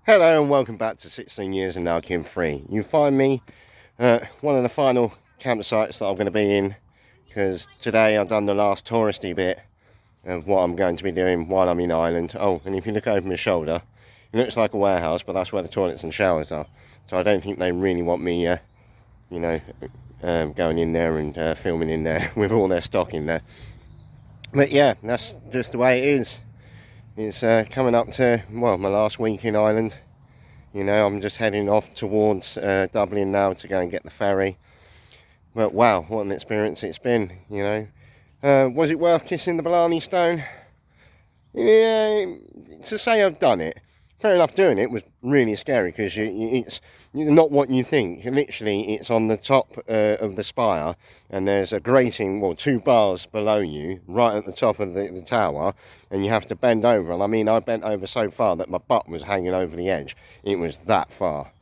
Hello and welcome back to 16 Years and Now Kim Free. You find me at one of the final campsites that I'm going to be in, because today I've done the last touristy bit of what I'm going to be doing while I'm in Ireland. Oh, and if you look over my shoulder, it looks like a warehouse, but that's where the toilets and showers are. So I don't think they really want me, you know, going in there and filming in there with all their stock in there. But yeah, that's just the way it is. It's coming up to, well, my last week in Ireland. You know, I'm just heading off towards Dublin now to go and get the ferry. But wow, what an experience it's been, you know. Was it worth kissing the Blarney Stone? Yeah, to say I've done it, fair enough, doing it was really scary because it's not what you think. Literally, it's on the top of the spire, and there's a grating, well, 2 bars below you, right at the top of the tower, and you have to bend over. And I mean, I bent over so far that my butt was hanging over the edge. It was that far.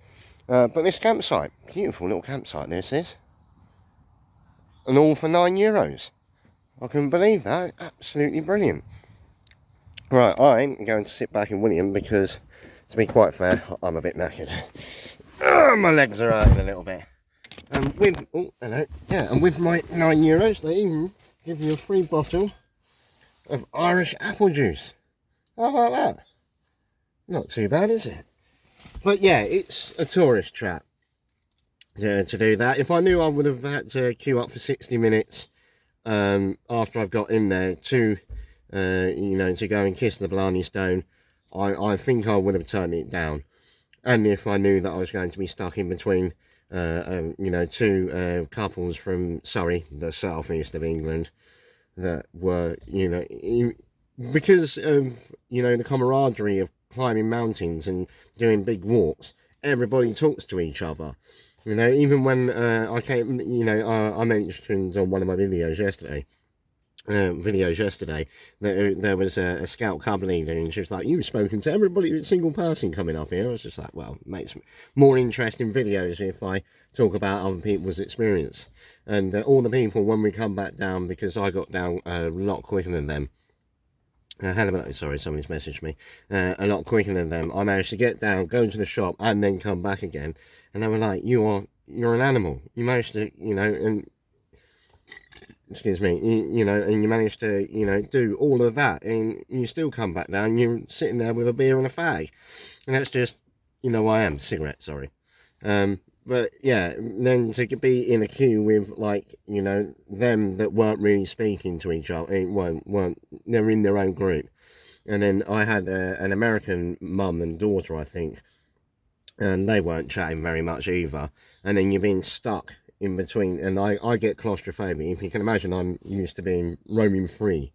But this campsite, beautiful little campsite this is. And all for €9. I couldn't believe that. Absolutely brilliant. Right, I'm going to sit back in William because, to be quite fair, I'm a bit knackered. My legs are hurting a little bit. And with, oh, hello, yeah, and with my €9, they even give you a free bottle of Irish apple juice. How about that? Not too bad, is it? But yeah, it's a tourist trap to do that. If I knew I would have had to queue up for 60 minutes after I've got in there to you know, to go and kiss the Blarney Stone, I think I would have turned it down. And if I knew that I was going to be stuck in between, you know, two couples from Surrey, the southeast of England, that were, you know, because of, you know, the camaraderie of climbing mountains and doing big walks, everybody talks to each other. You know, even when I came, you know, I mentioned on one of my videos yesterday that there was a scout cub leader, and she was like, "You've spoken to every single person coming up here." I was just like, well, it makes more interesting videos if I talk about other people's experience. And all the people, when we come back down, because I got down a lot quicker than them, sorry, somebody's messaged me, a lot quicker than them, I managed to get down, go to the shop, and then come back again. And they were like, you're an animal, you managed to, you know, and excuse me, you know, and you manage to, you know, do all of that, and you still come back down, you're sitting there with a beer and a fag. And that's just, you know, I am, cigarette, sorry. But yeah, then to be in a queue with, like, you know, them that weren't really speaking to each other, they're in their own group. And then I had an American mum and daughter, I think, and they weren't chatting very much either. And then you're being stuck in between, and I get claustrophobic. If you can imagine, I'm used to being roaming free.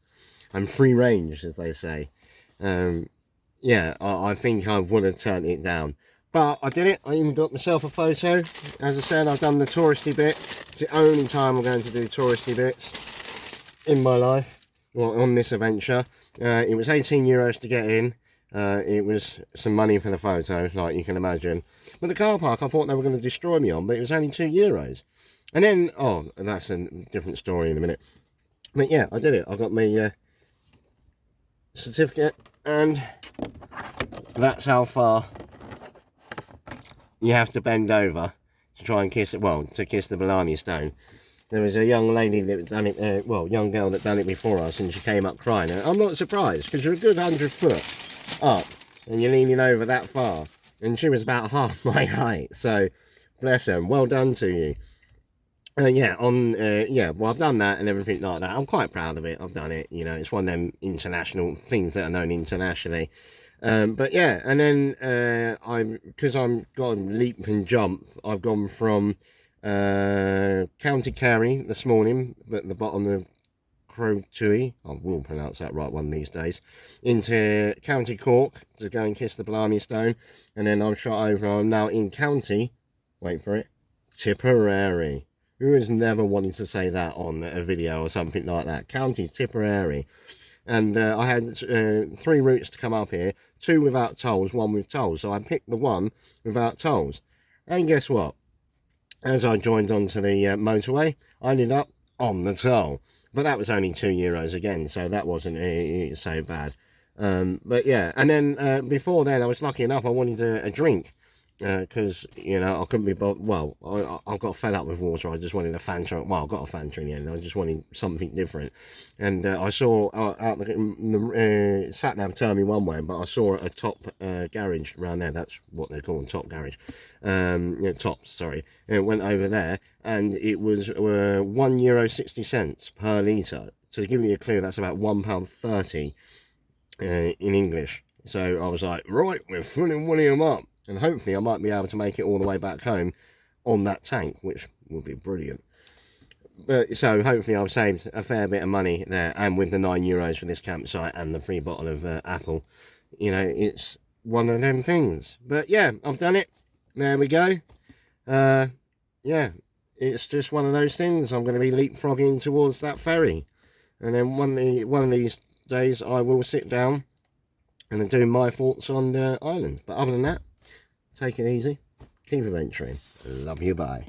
I'm free range, as they say. Yeah, I think I would have turned it down. But I did it. I even got myself a photo. As I said, I've done the touristy bit. It's the only time I'm going to do touristy bits in my life, well, on this adventure. It was €18 to get in. It was some money for the photo, like you can imagine. But the car park, I thought they were going to destroy me on, but it was only €2. And then, oh, that's a different story in a minute. But yeah, I did it. I got my certificate, and that's how far you have to bend over to try and kiss it. Well, to kiss the Blarney Stone. There was a young lady that done it, well, young girl that done it before us, and she came up crying. And I'm not surprised, because you're a good 100 foot up, and you're leaning over that far. And she was about half my height, so bless her, well done to you. Yeah, well, I've done that and everything like that. I'm quite proud of it. I've done it, you know, it's one of them international things that are known internationally. But yeah, and then because I'm gone leap and jump, I've gone from County Kerry this morning, at the bottom of Crowtui, I will pronounce that right one of these days, into County Cork to go and kiss the Blarney Stone, and then I'm shot over. I'm now in County, wait for it, Tipperary. Who has never wanted to say that on a video or something like that? County Tipperary. And I had 3 routes to come up here, 2 without tolls, 1 with tolls. So I picked the one without tolls. And guess what? As I joined onto the motorway, I ended up on the toll. But that was only €2 again, so that wasn't so bad. But yeah, and then before then, I was lucky enough. I wanted a drink because you know I couldn't be well. I got fed up with water. I just wanted a Fanta. Well, I got a Fanta in the end. I just wanted something different, and I saw out the sat nav turned me one way, but I saw a top garage around there. That's what they're called, top garage. Yeah, tops. Sorry, and it went over there, and it was €1.60 per litre. So to give you a clue, that's about £1.30 in English. So I was like, right, we're filling William up, and hopefully I might be able to make it all the way back home on that tank, which would be brilliant. But so hopefully I've saved a fair bit of money there, and with the €9 for this campsite and the free bottle of apple, you know, it's one of them things. But yeah, I've done it. There we go. Yeah, it's just one of those things. I'm going to be leapfrogging towards that ferry, and then one of these days I will sit down and do my thoughts on the island. But other than that, take it easy, keep adventuring. Love you, bye.